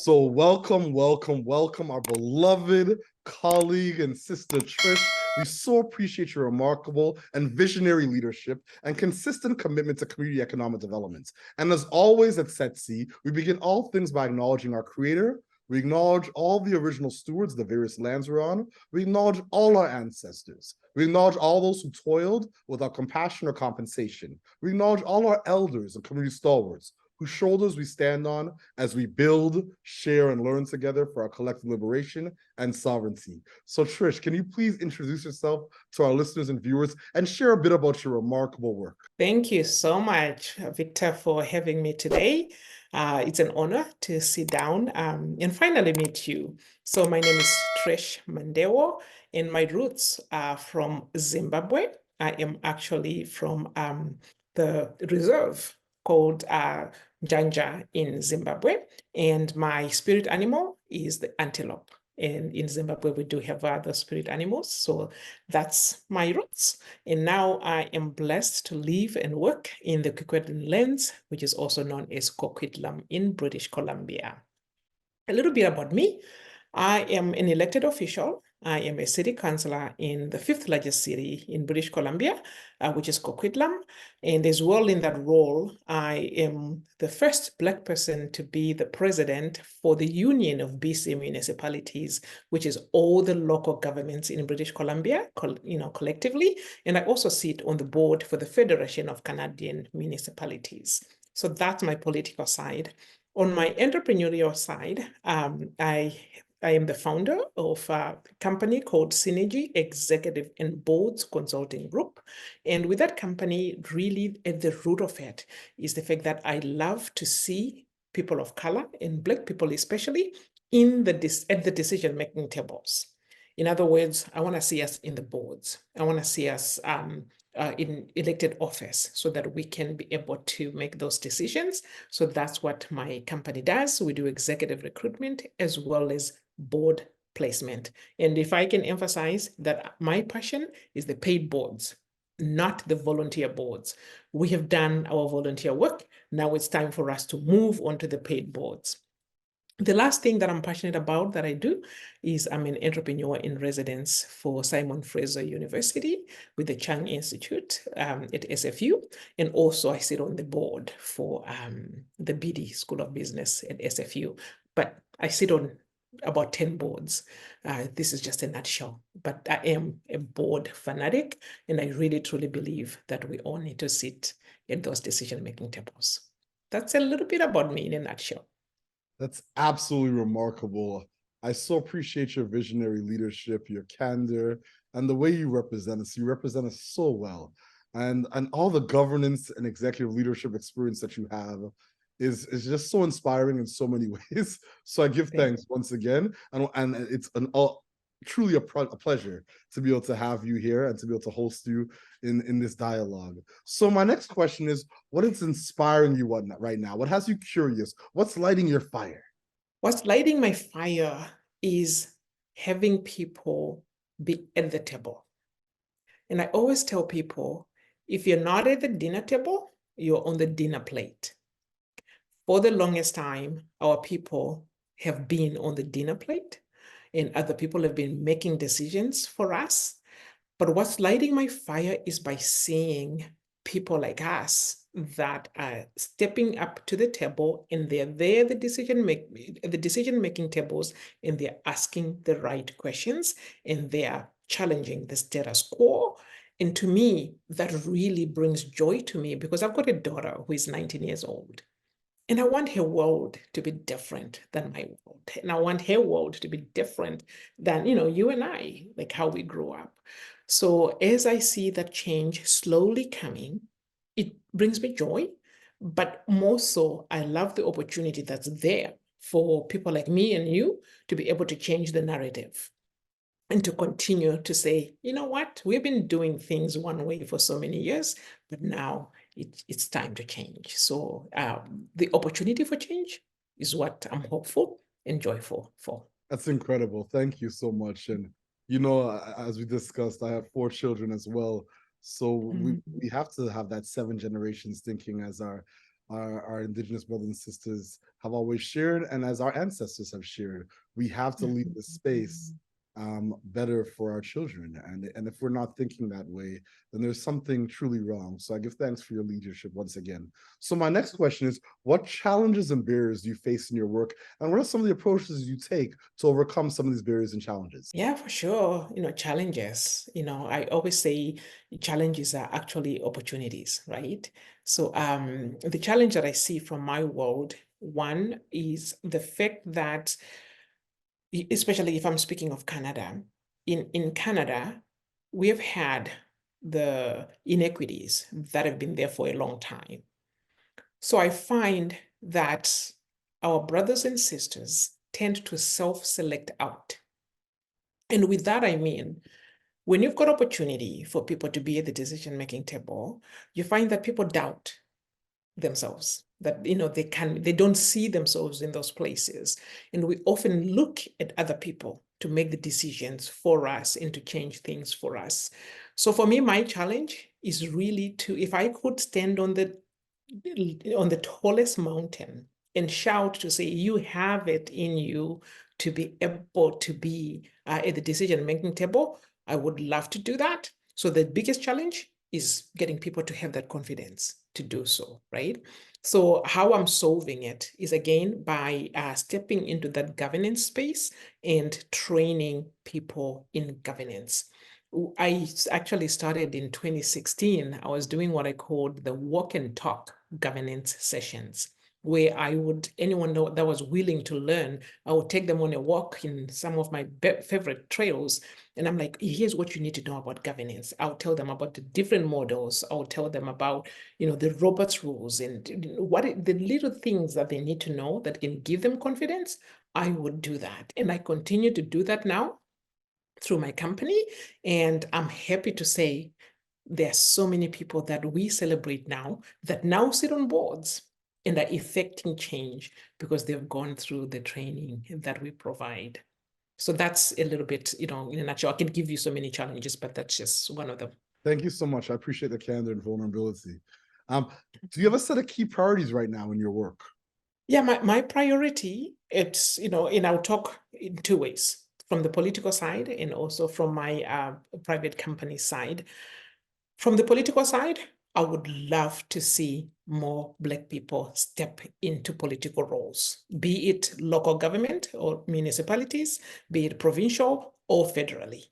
So welcome, our beloved colleague and sister Trish. We so appreciate your remarkable and visionary leadership and consistent commitment to community economic development. And as always at Setsi, we begin all things by acknowledging our creator. We acknowledge all the original stewards of the various lands we're on. We acknowledge all our ancestors. We acknowledge all those who toiled without compassion or compensation. We acknowledge all our elders and community stalwarts, whose shoulders we stand on as we build, share, and learn together for our collective liberation and sovereignty. So Trish, can you please introduce yourself to our listeners and viewers and share a bit about your remarkable work? Thank you so much, Victor, for having me today. It's an honor to sit down and finally meet you. So my name is Trish Mandewo, and my roots are from Zimbabwe. I am actually from the reserve called Njanja in Zimbabwe, and my spirit animal is the antelope. And in Zimbabwe, we do have other spirit animals. So that's my roots. And now I am blessed to live and work in the Coquitlam lands, which is also known as Coquitlam in British Columbia. A little bit about me. I am an elected official. I am a city councillor in the fifth largest city in British Columbia, which is Coquitlam. And as well in that role, I am the first Black person to be the president for the Union of BC Municipalities, which is all the local governments in British Columbia, collectively. And I also sit on the board for the Federation of Canadian Municipalities. So that's my political side. On my entrepreneurial side, I am the founder of a company called Synergy Executive and Boards Consulting Group. And with that company, really at the root of it is the fact that I love to see people of color and Black people especially at the decision-making tables. In other words, I want to see us in the boards. I want to see us in elected office so that we can be able to make those decisions. So that's what my company does. We do executive recruitment as well as board placement. And if I can emphasize that my passion is the paid boards, not the volunteer boards. We have done our volunteer work. Now it's time for us to move on to the paid boards. The last thing that I'm passionate about that I do is I'm an entrepreneur in residence for Simon Fraser University with the Chang Institute at SFU. And also I sit on the board for the Beedie School of Business at SFU. But I sit on about 10 boards. This is just a nutshell, but I am a board fanatic, and I really truly believe that we all need to sit at those decision-making tables. That's a little bit about me in a nutshell. That's absolutely remarkable. I so appreciate your visionary leadership, your candor, and the way you represent us. You represent us so well. And all the governance and executive leadership experience that you have is just so inspiring in so many ways. So I give thanks once again. And it's truly a pleasure to be able to have you here and to be able to host you in this dialogue. So my next question is, what is inspiring you right now? What has you curious? What's lighting your fire? What's lighting my fire is having people be at the table. And I always tell people, if you're not at the dinner table, you're on the dinner plate. For the longest time, our people have been on the dinner plate, and other people have been making decisions for us. But what's lighting my fire is by seeing people like us that are stepping up to the table, and they're there, the decision-making tables, and they're asking the right questions, and they are challenging the status quo. And to me, that really brings joy to me because I've got a daughter who is 19 years old. And I want her world to be different than my world. And I want her world to be different than, you and I, like how we grew up. So as I see that change slowly coming, it brings me joy. But more so, I love the opportunity that's there for people like me and you to be able to change the narrative and to continue to say, you know what, we've been doing things one way for so many years, but now it's time to change. So the opportunity for change is what I'm hopeful and joyful for. That's incredible. Thank you so much. And, as we discussed, I have 4 children as well. So we have to have that 7 generations thinking as our our Indigenous brothers and sisters have always shared, and as our ancestors have shared, we have to leave the space better for our children. And if we're not thinking that way, then there's something truly wrong. So I give thanks for your leadership once again. So my next question is, what challenges and barriers do you face in your work? And what are some of the approaches you take to overcome some of these barriers and challenges? Yeah, for sure. Challenges, I always say challenges are actually opportunities, right? So the challenge that I see from my world, one is the fact that, especially if I'm speaking of Canada, in Canada, we have had the inequities that have been there for a long time. So I find that our brothers and sisters tend to self-select out. And with that, I mean, when you've got opportunity for people to be at the decision-making table, you find that people doubt themselves, that they don't see themselves in those places. And we often look at other people to make the decisions for us and to change things for us. So for me, my challenge is really to, if I could stand on the tallest mountain and shout to say, you have it in you to be able to be at the decision-making table, I would love to do that. So the biggest challenge is getting people to have that confidence to do so, right? So how I'm solving it is, again, by stepping into that governance space and training people in governance. I actually started in 2016. I was doing what I called the walk and talk governance sessions, where anyone that was willing to learn, I would take them on a walk in some of my favorite trails. And I'm like, here's what you need to know about governance. I'll tell them about the different models. I'll tell them about, the Roberts rules and the little things that they need to know that can give them confidence. I would do that. And I continue to do that now through my company. And I'm happy to say there are so many people that we celebrate now that now sit on boards and are effecting change because they've gone through the training that we provide. So that's a little bit, in a nutshell. I can give you so many challenges, but that's just one of them. Thank you so much. I appreciate the candor and vulnerability. Do you have a set of key priorities right now in your work? Yeah, my priority, it's, and I'll talk in two ways, from the political side and also from my private company side. From the political side, I would love to see more Black people step into political roles, be it local government or municipalities, be it provincial or federally.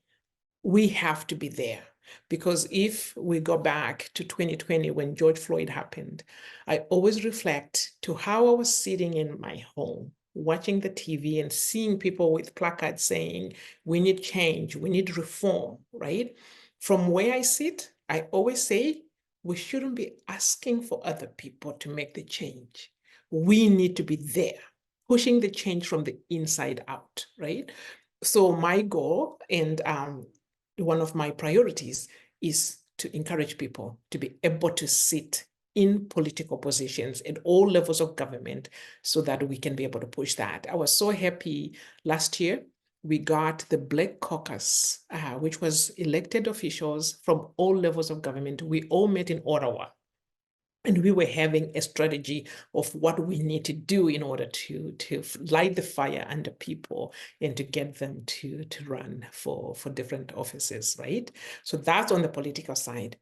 We have to be there, because if we go back to 2020 when George Floyd happened, I always reflect to how I was sitting in my home watching the TV and seeing people with placards saying, we need change, we need reform, right? From where I sit, I always say, we shouldn't be asking for other people to make the change. We need to be there, pushing the change from the inside out, right? So my goal and one of my priorities is to encourage people to be able to sit in political positions at all levels of government so that we can be able to push that. I was so happy last year. We got the Black Caucus, which was elected officials from all levels of government. We all met in Ottawa. And we were having a strategy of what we need to do in order to light the fire under people and to get them to run for different offices, right? So that's on the political side.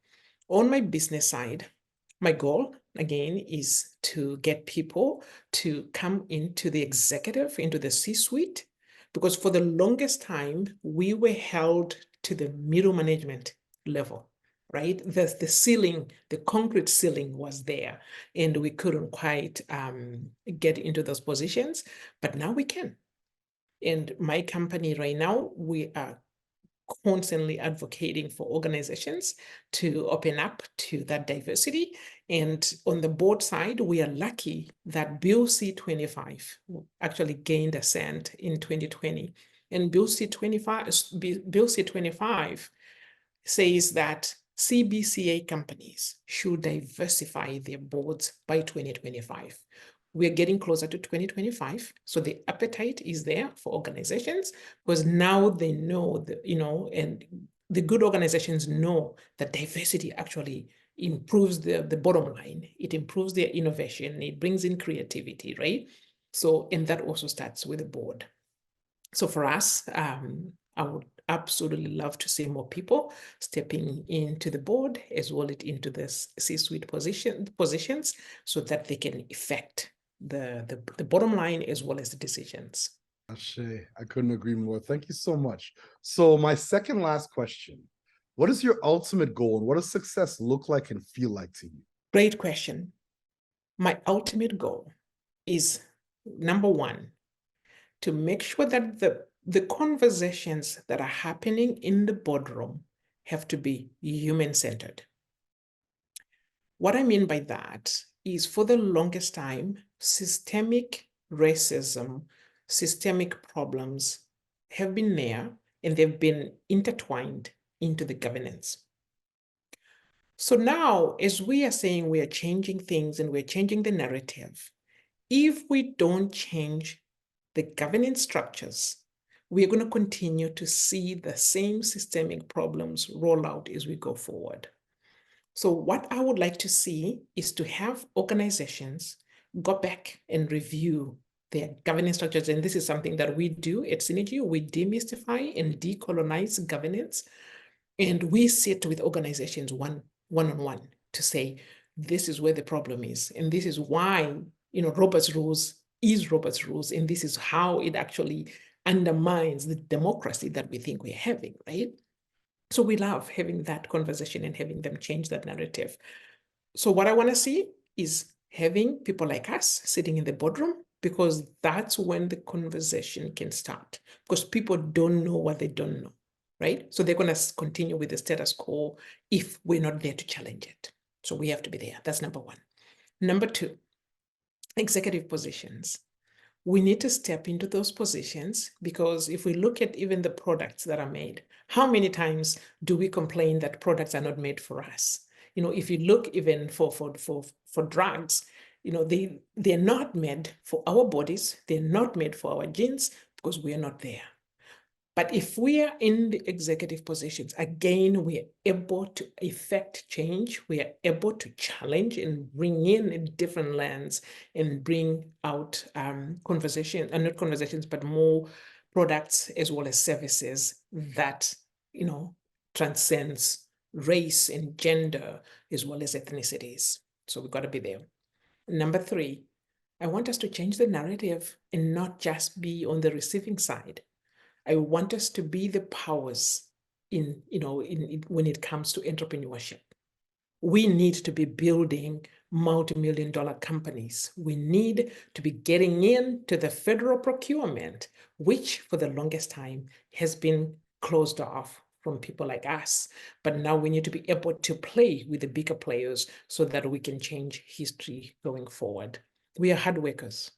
On my business side, my goal, again, is to get people to come into the executive, into the C-suite, because for the longest time, we were held to the middle management level, right? The ceiling, the concrete ceiling was there, and we couldn't quite get into those positions, but now we can. And my company right now, we are constantly advocating for organizations to open up to that diversity. And on the board side, we are lucky that Bill C-25 actually gained assent in 2020. And Bill C-25 says that CBCA companies should diversify their boards by 2025. We're getting closer to 2025. So the appetite is there for organizations, because now they know, and the good organizations know that diversity actually improves the bottom line, it improves their innovation, it brings in creativity, right? So, and that also starts with the board. So for us, I would absolutely love to see more people stepping into the board as well as into the C-suite positions so that they can effect the bottom line as well as the decisions. Ashe, I couldn't agree more. Thank you so much. So my second last question, what is your ultimate goal and what does success look like and feel like to you? Great question. My ultimate goal is, number one, to make sure that the conversations that are happening in the boardroom have to be human-centered. What I mean by that is, for the longest time, systemic racism, systemic problems have been there and they've been intertwined into the governance. So now, as we are saying, we are changing things and we're changing the narrative. If we don't change the governance structures, we are going to continue to see the same systemic problems roll out as we go forward. So what I would like to see is to have organizations go back and review their governance structures. And this is something that we do at Synergy. We demystify and decolonize governance. And we sit with organizations one-on-one to say, this is where the problem is. And this is why, Robert's rules is Robert's rules. And this is how it actually undermines the democracy that we think we're having, right? So we love having that conversation and having them change that narrative. So what I want to see is having people like us sitting in the boardroom, because that's when the conversation can start, because people don't know what they don't know, right? So they're going to continue with the status quo if we're not there to challenge it. So we have to be there. That's number one. Number two, executive positions. We need to step into those positions, because if we look at even the products that are made, how many times do we complain that products are not made for us? If you look even for drugs, they're not made for our bodies, they're not made for our genes, because we are not there. But if we are in the executive positions, again, we are able to effect change. We are able to challenge and bring in a different lens and bring out conversation, and not conversations, but more products as well as services that, transcends race and gender as well as ethnicities. So we've got to be there. Number three, I want us to change the narrative and not just be on the receiving side. I want us to be the powers when it comes to entrepreneurship. We need to be building multi-million-dollar companies. We need to be getting into the federal procurement, which for the longest time has been closed off from people like us. But now we need to be able to play with the bigger players so that we can change history going forward. We are hard workers.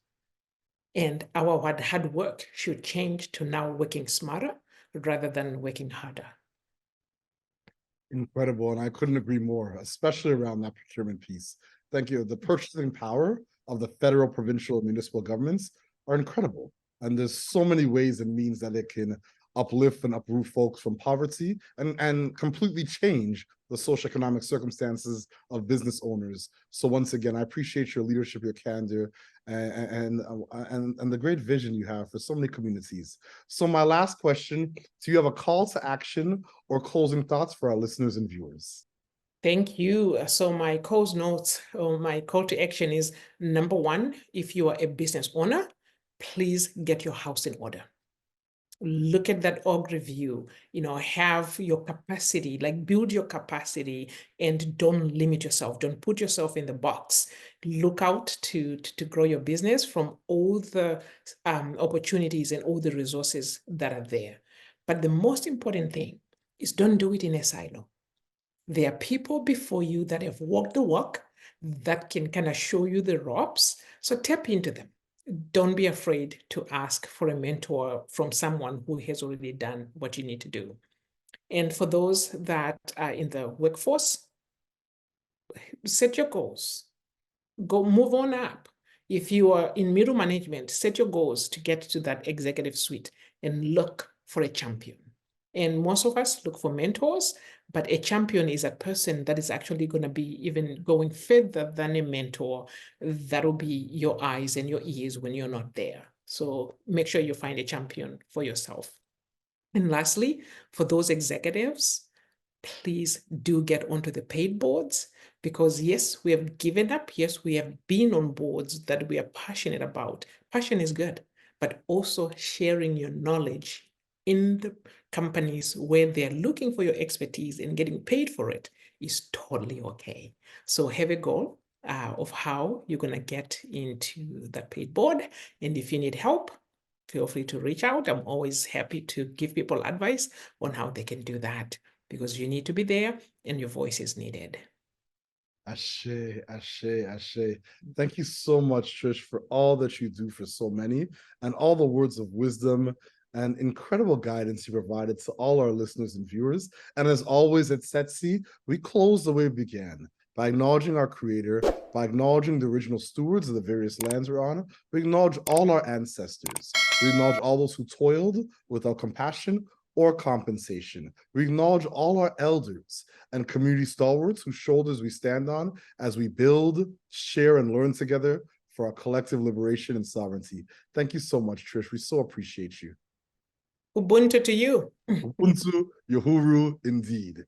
And our hard work should change to now working smarter rather than working harder. Incredible. And I couldn't agree more, especially around that procurement piece. Thank you. The purchasing power of the federal, provincial, and municipal governments are incredible. And there's so many ways and means that it can uplift and uproot folks from poverty and completely change the socioeconomic circumstances of business owners. So once again, I appreciate your leadership, your candor, and the great vision you have for so many communities. So my last question, do you have a call to action or closing thoughts for our listeners and viewers? Thank you. So my close notes, or my call to action is, number one, if you are a business owner, please get your house in order. Look at that org review, have your capacity, build your capacity, and don't limit yourself. Don't put yourself in the box. Look out to grow your business from all the opportunities and all the resources that are there. But the most important thing is, don't do it in a silo. There are people before you that have walked the walk, that can kind of show you the ropes. So tap into them. Don't be afraid to ask for a mentor from someone who has already done what you need to do. And for those that are in the workforce, set your goals. Go move on up. If you are in middle management, set your goals to get to that executive suite and look for a champion. And most of us look for mentors, but a champion is a person that is actually going to be even going further than a mentor. That'll be your eyes and your ears when you're not there. So make sure you find a champion for yourself. And lastly, for those executives, please do get onto the paid boards, because yes, we have given up. Yes, we have been on boards that we are passionate about. Passion is good, but also sharing your knowledge in the companies where they're looking for your expertise and getting paid for it is totally okay. So have a goal of how you're going to get into that paid board. And if you need help, feel free to reach out. I'm always happy to give people advice on how they can do that, because you need to be there and your voice is needed. Ashe, ashe, ashe. Thank you so much, Trish, for all that you do for so many and all the words of wisdom and incredible guidance you provided to all our listeners and viewers. And as always at Setsi, we close the way we began, by acknowledging our creator, by acknowledging the original stewards of the various lands we're on. We acknowledge all our ancestors. We acknowledge all those who toiled without compassion or compensation. We acknowledge all our elders and community stalwarts whose shoulders we stand on as we build, share, and learn together for our collective liberation and sovereignty. Thank you so much, Trish. We so appreciate you. Ubuntu to you. Ubuntu, Uhuru, indeed.